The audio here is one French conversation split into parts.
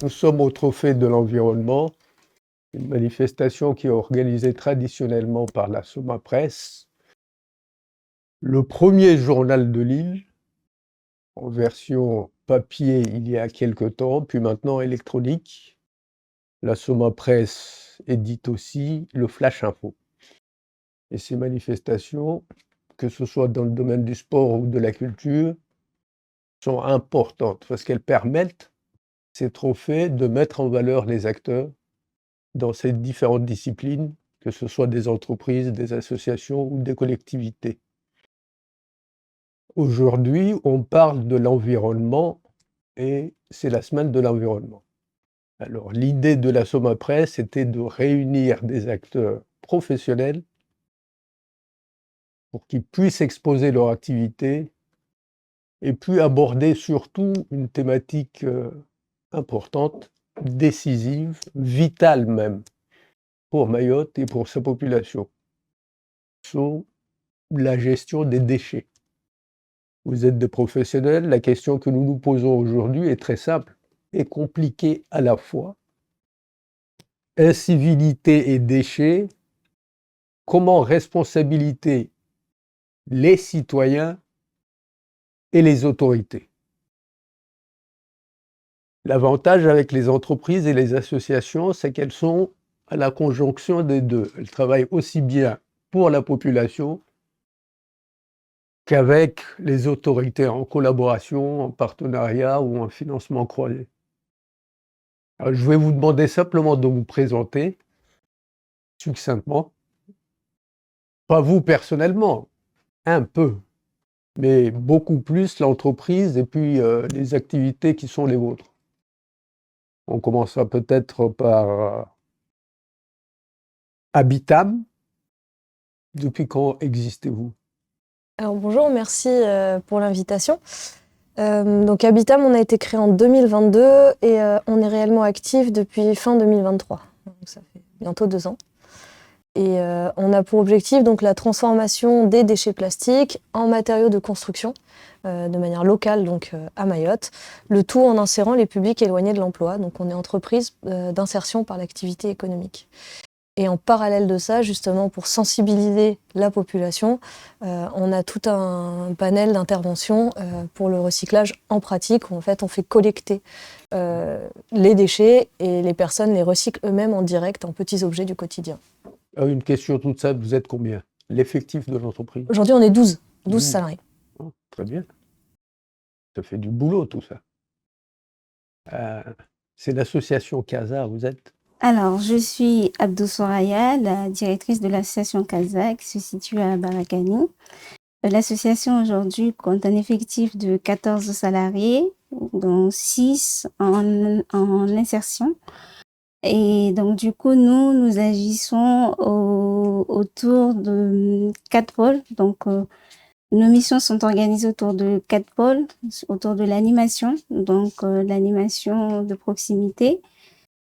Nous sommes au Trophée de l'environnement, une manifestation qui est organisée traditionnellement par la Soma Presse, le premier journal de l'île, en version papier il y a quelque temps, puis maintenant électronique. La Soma Presse édite aussi le Flash Info. Et ces manifestations, que ce soit dans le domaine du sport ou de la culture, sont importantes parce qu'elles permettent, ces trophées, de mettre en valeur les acteurs dans ces différentes disciplines, que ce soit des entreprises, des associations ou des collectivités. Aujourd'hui, on parle de l'environnement et c'est la semaine de l'environnement. Alors, l'idée de la Soma Presse était de réunir des acteurs professionnels pour qu'ils puissent exposer leur activité et puis aborder surtout une thématique importante, décisive, vitale même, pour Mayotte et pour sa population. C'est la gestion des déchets. Vous êtes des professionnels, la question que nous nous posons aujourd'hui est très simple et compliquée à la fois. Incivilité et déchets, comment responsabiliser les citoyens et les autorités? L'avantage avec les entreprises et les associations, c'est qu'elles sont à la conjonction des deux. Elles travaillent aussi bien pour la population qu'avec les autorités, en collaboration, en partenariat ou en financement croisé. Alors, je vais vous demander simplement de vous présenter succinctement, pas vous personnellement, un peu, mais beaucoup plus l'entreprise et puis les activités qui sont les vôtres. On commencera peut-être par Habitam. Depuis quand existez-vous? Alors bonjour, merci pour l'invitation. Donc Habitam, on a été créé en 2022 et on est réellement actif depuis fin 2023. Donc ça fait bientôt 2 ans. Et on a pour objectif donc la transformation des déchets plastiques en matériaux de construction de manière locale donc à Mayotte, le tout en insérant les publics éloignés de l'emploi. Donc on est entreprise d'insertion par l'activité économique. Et en parallèle de ça, justement, pour sensibiliser la population, on a tout un panel d'interventions pour le recyclage en pratique, où en fait on fait collecter les déchets et les personnes les recyclent eux-mêmes en direct en petits objets du quotidien. Une question toute simple, vous êtes combien? L'effectif de l'entreprise? Aujourd'hui, on est 12 salariés. Oh, très bien. Ça fait du boulot tout ça. C'est l'association CASA, vous êtes? Alors, je suis Abdou Soraya, la directrice de l'association CASA qui se situe à Barakani. L'association aujourd'hui compte un effectif de 14 salariés, dont 6 en insertion. Et donc, du coup, nous agissons autour de 4 pôles. Donc, nos missions sont organisées autour de 4 pôles, autour de l'animation, donc l'animation de proximité,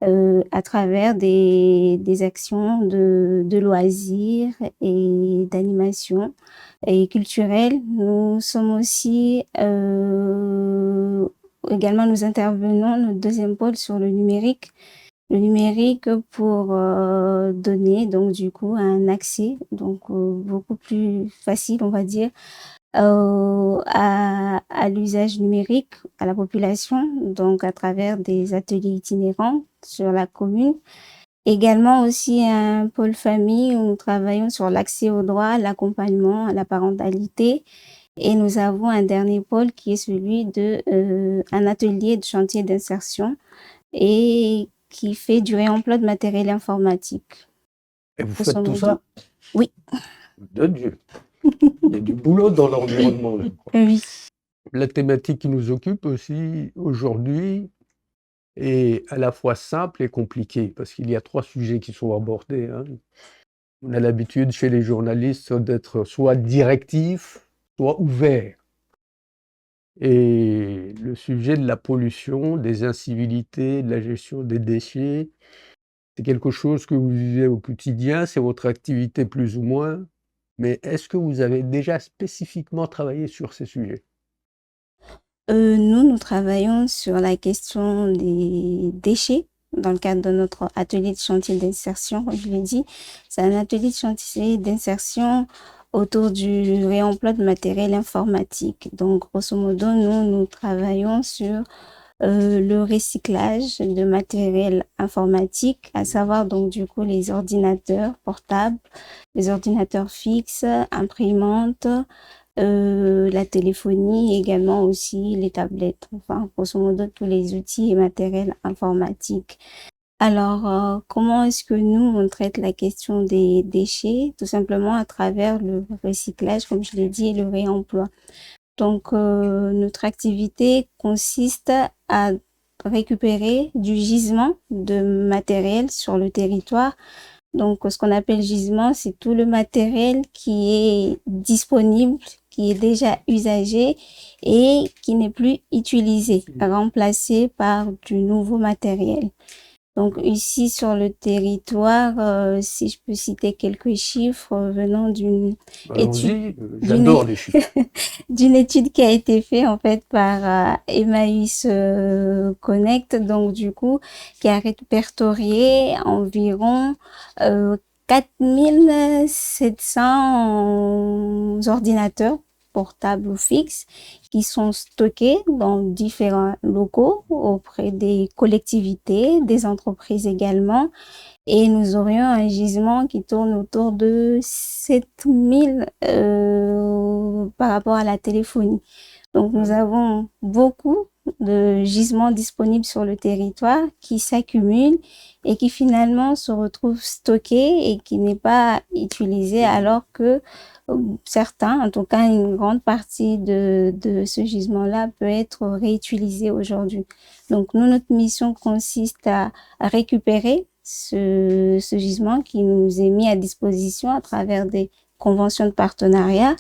à travers des actions de loisirs et d'animation et culturelle. Nous sommes aussi également, nous intervenons, notre deuxième pôle, sur le numérique. Le numérique pour donner donc du coup un accès donc beaucoup plus facile, on va dire, à l'usage numérique à la population, donc à travers des ateliers itinérants sur la commune. Également aussi un pôle famille où nous travaillons sur l'accès aux droits, l'accompagnement à la parentalité. Et nous avons un dernier pôle qui est celui un atelier de chantier d'insertion et qui fait du réemploi de matériel informatique. Et vous faites tout ça? Oui. De Dieu. Il y a du boulot dans l'environnement, je crois. Oui. La thématique qui nous occupe aussi aujourd'hui est à la fois simple et compliquée, parce qu'il y a 3 sujets qui sont abordés, hein. On a l'habitude chez les journalistes d'être soit directifs, soit ouverts. Et le sujet de la pollution, des incivilités, de la gestion des déchets, c'est quelque chose que vous vivez au quotidien, c'est votre activité plus ou moins. Mais est-ce que vous avez déjà spécifiquement travaillé sur ces sujets? Nous travaillons sur la question des déchets dans le cadre de notre atelier de chantier d'insertion, comme je l'ai dit. C'est un atelier de chantier d'insertion autour du réemploi de matériel informatique. Donc, grosso modo, nous travaillons sur le recyclage de matériel informatique, à savoir donc du coup les ordinateurs portables, les ordinateurs fixes, imprimantes, la téléphonie, également aussi les tablettes, enfin grosso modo tous les outils et matériels informatiques. Alors, comment est-ce que nous, on traite la question des déchets? Tout simplement à travers le recyclage, comme je l'ai dit, et le réemploi. Donc, notre activité consiste à récupérer du gisement de matériel sur le territoire. Donc, ce qu'on appelle gisement, c'est tout le matériel qui est disponible, qui est déjà usagé et qui n'est plus utilisé, remplacé par du nouveau matériel. Donc ici sur le territoire, si je peux citer quelques chiffres venant d'une étude, Allons-y, j'adore les chiffres. d'une étude qui a été faite en fait par Emmaüs Connect, donc du coup qui a répertorié environ 4700 ordinateurs portables ou fixes qui sont stockés dans différents locaux auprès des collectivités, des entreprises également. Et nous aurions un gisement qui tourne autour de 7000 par rapport à la téléphonie. Donc, nous avons beaucoup de gisements disponibles sur le territoire qui s'accumulent et qui finalement se retrouvent stockés et qui n'est pas utilisé alors que certains, en tout cas une grande partie de ce gisement-là peut être réutilisé aujourd'hui. Donc, nous, notre mission consiste à récupérer ce gisement qui nous est mis à disposition à travers des conventions de partenariat.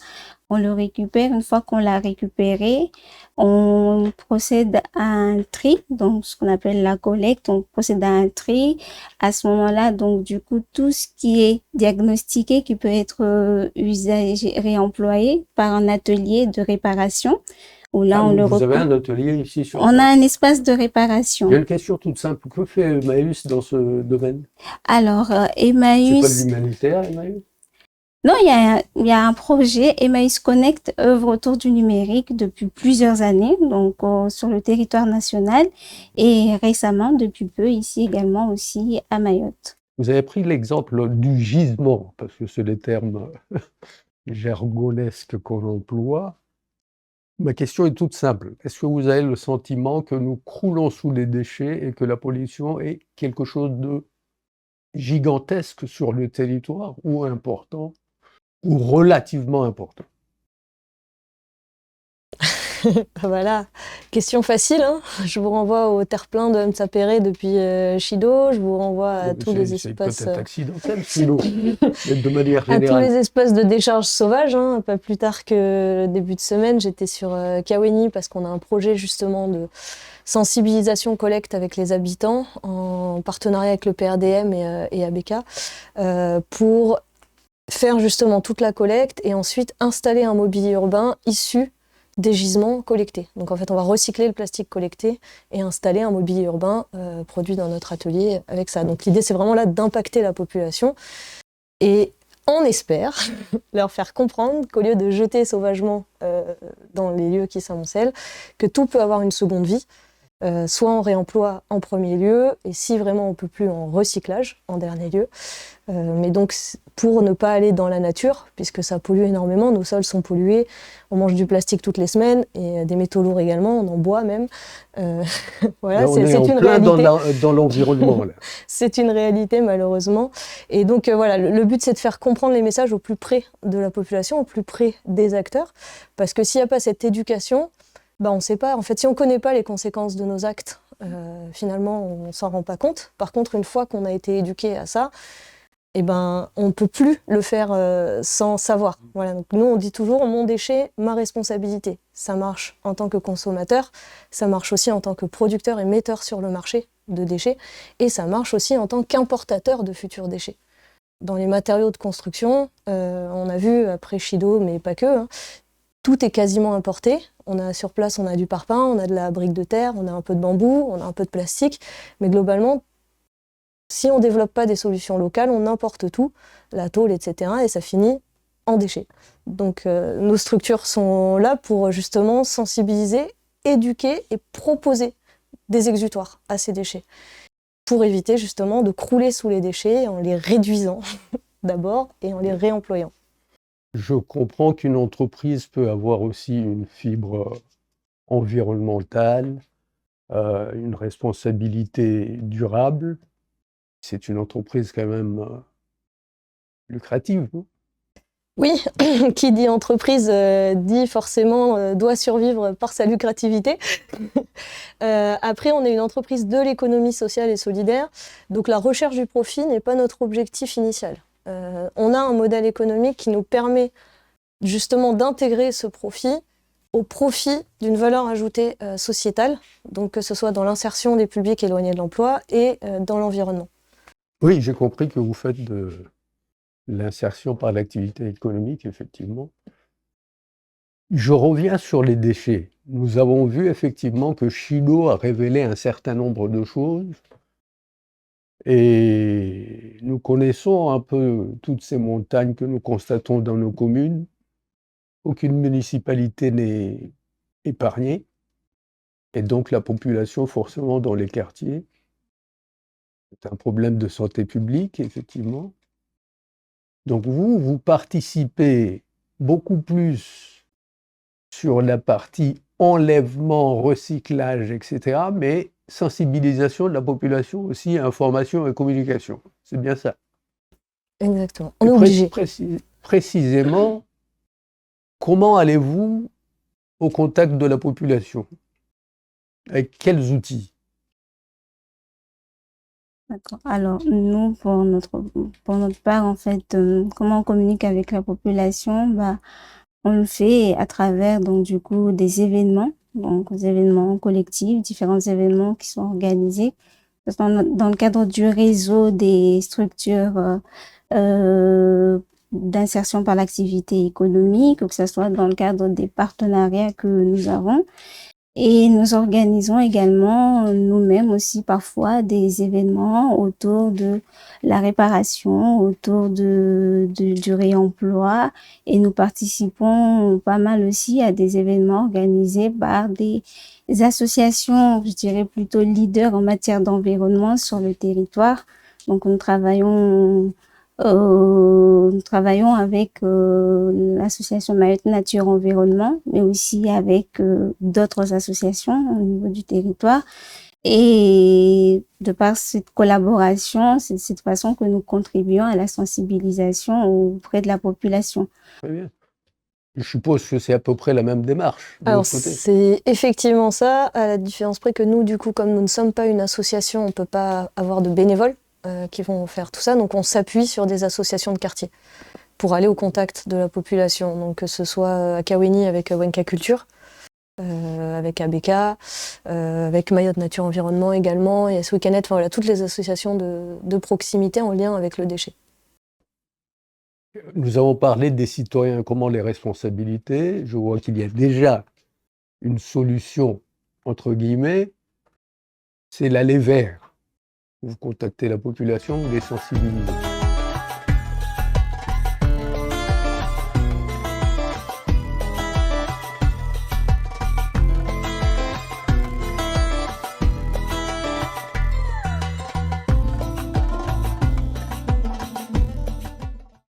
On le récupère. Une fois qu'on l'a récupéré, on procède à un tri, donc ce qu'on appelle la collecte. On procède à un tri. À ce moment-là, donc du coup, tout ce qui est diagnostiqué, qui peut être usagé, réemployé par un atelier de réparation, où là on le Vous avez un atelier ici sur on a un espace de réparation. J'ai une question toute simple. Que fait Emmaüs dans ce domaine? Alors, C'est pas Emmaüs, de l'humanitaire, Emmaüs? non, il y a un projet, Emmaüs Connect œuvre autour du numérique depuis plusieurs années, donc sur le territoire national et récemment, depuis peu, ici également aussi à Mayotte. Vous avez pris l'exemple du gisement, parce que c'est les termes jargonesques qu'on emploie. Ma question est toute simple. Est-ce que vous avez le sentiment que nous croulons sous les déchets et que la pollution est quelque chose de gigantesque sur le territoire ou important ou relativement important? Voilà, question facile, hein. Je vous renvoie au terre-plein de Mtsapéré depuis Chido, je vous renvoie à tous les C'est espaces, peut-être accidentel, sinon, mais de manière à tous générale. les espaces de décharge sauvage, hein. Pas plus tard que début de semaine, j'étais sur Kaweni parce qu'on a un projet justement de sensibilisation collecte avec les habitants en partenariat avec le PRDM et ABK pour faire justement toute la collecte et ensuite installer un mobilier urbain issu des gisements collectés. Donc en fait, on va recycler le plastique collecté et installer un mobilier urbain produit dans notre atelier avec ça. Donc l'idée, c'est vraiment là d'impacter la population et on espère leur faire comprendre qu'au lieu de jeter sauvagement dans les lieux qui s'amoncellent, que tout peut avoir une seconde vie, soit en réemploi en premier lieu, et si vraiment on peut plus, en recyclage en dernier lieu. Mais donc pour ne pas aller dans la nature, puisque ça pollue énormément, nos sols sont pollués, on mange du plastique toutes les semaines, et des métaux lourds également, on en boit même. Voilà, c'est une réalité. Dans l'environnement. C'est une réalité malheureusement. Et donc voilà, le but c'est de faire comprendre les messages au plus près de la population, au plus près des acteurs, parce que s'il n'y a pas cette éducation, bah, on ne sait pas. En fait, si on ne connaît pas les conséquences de nos actes, finalement, on ne s'en rend pas compte. Par contre, une fois qu'on a été éduqué à ça, eh ben, on ne peut plus le faire sans savoir. Voilà. Donc, nous, on dit toujours, mon déchet, ma responsabilité. Ça marche en tant que consommateur, ça marche aussi en tant que producteur et metteur sur le marché de déchets, et ça marche aussi en tant qu'importateur de futurs déchets. Dans les matériaux de construction, on a vu, après Chido, mais pas que, hein, tout est quasiment importé. Sur place, on a du parpaing, on a de la brique de terre, on a un peu de bambou, on a un peu de plastique. Mais globalement, si on ne développe pas des solutions locales, on importe tout, la tôle, etc. Et ça finit en déchets. Donc nos structures sont là pour justement sensibiliser, éduquer et proposer des exutoires à ces déchets, pour éviter justement de crouler sous les déchets en les réduisant d'abord et en les réemployant. Je comprends qu'une entreprise peut avoir aussi une fibre environnementale, une responsabilité durable. C'est une entreprise quand même lucrative, non? Oui, qui dit entreprise dit forcément doit survivre par sa lucrativité. Après, on est une entreprise de l'économie sociale et solidaire, donc la recherche du profit n'est pas notre objectif initial. On a un modèle économique qui nous permet justement d'intégrer ce profit au profit d'une valeur ajoutée sociétale, donc que ce soit dans l'insertion des publics éloignés de l'emploi et dans l'environnement. Oui, j'ai compris que vous faites de l'insertion par l'activité économique, effectivement. Je reviens sur les déchets. Nous avons vu effectivement que Chilo a révélé un certain nombre de choses et nous connaissons un peu toutes ces montagnes que nous constatons dans nos communes. Aucune municipalité n'est épargnée et donc la population forcément dans les quartiers. C'est un problème de santé publique, effectivement. Donc vous participez beaucoup plus sur la partie enlèvement, recyclage, etc., mais sensibilisation de la population aussi, information et communication. C'est bien ça. Exactement. On est obligé. Précisément, comment allez-vous au contact de la population? Avec quels outils? D'accord. Alors, nous, pour notre part, en fait, comment on communique avec la population, on le fait à travers, donc, du coup, des événements, donc, des événements collectifs, différents événements qui sont organisés. Dans le cadre du réseau des structures d'insertion par l'activité économique, ou que ce soit dans le cadre des partenariats que nous avons. Et nous organisons également nous-mêmes aussi parfois des événements autour de la réparation, autour du réemploi, et nous participons pas mal aussi à des événements organisés par des associations, je dirais plutôt leaders en matière d'environnement sur le territoire. Donc nous travaillons avec l'association Mayotte Nature Environnement, mais aussi avec d'autres associations au niveau du territoire. Et de par cette collaboration, c'est de cette façon que nous contribuons à la sensibilisation auprès de la population. Très bien. Je suppose que c'est à peu près la même démarche. Alors c'est effectivement ça, à la différence près que nous, du coup, comme nous ne sommes pas une association, on ne peut pas avoir de bénévoles qui vont faire tout ça, donc on s'appuie sur des associations de quartier pour aller au contact de la population, donc que ce soit à Kaweni avec Wenka Culture, avec ABK, avec Mayotte Nature Environnement également, et SWeCanet, enfin voilà, toutes les associations de proximité en lien avec le déchet. Nous avons parlé des citoyens, comment les responsabilités. Je vois qu'il y a déjà une solution, entre guillemets, c'est l'aller vers. Vous contactez la population, vous les sensibilisez.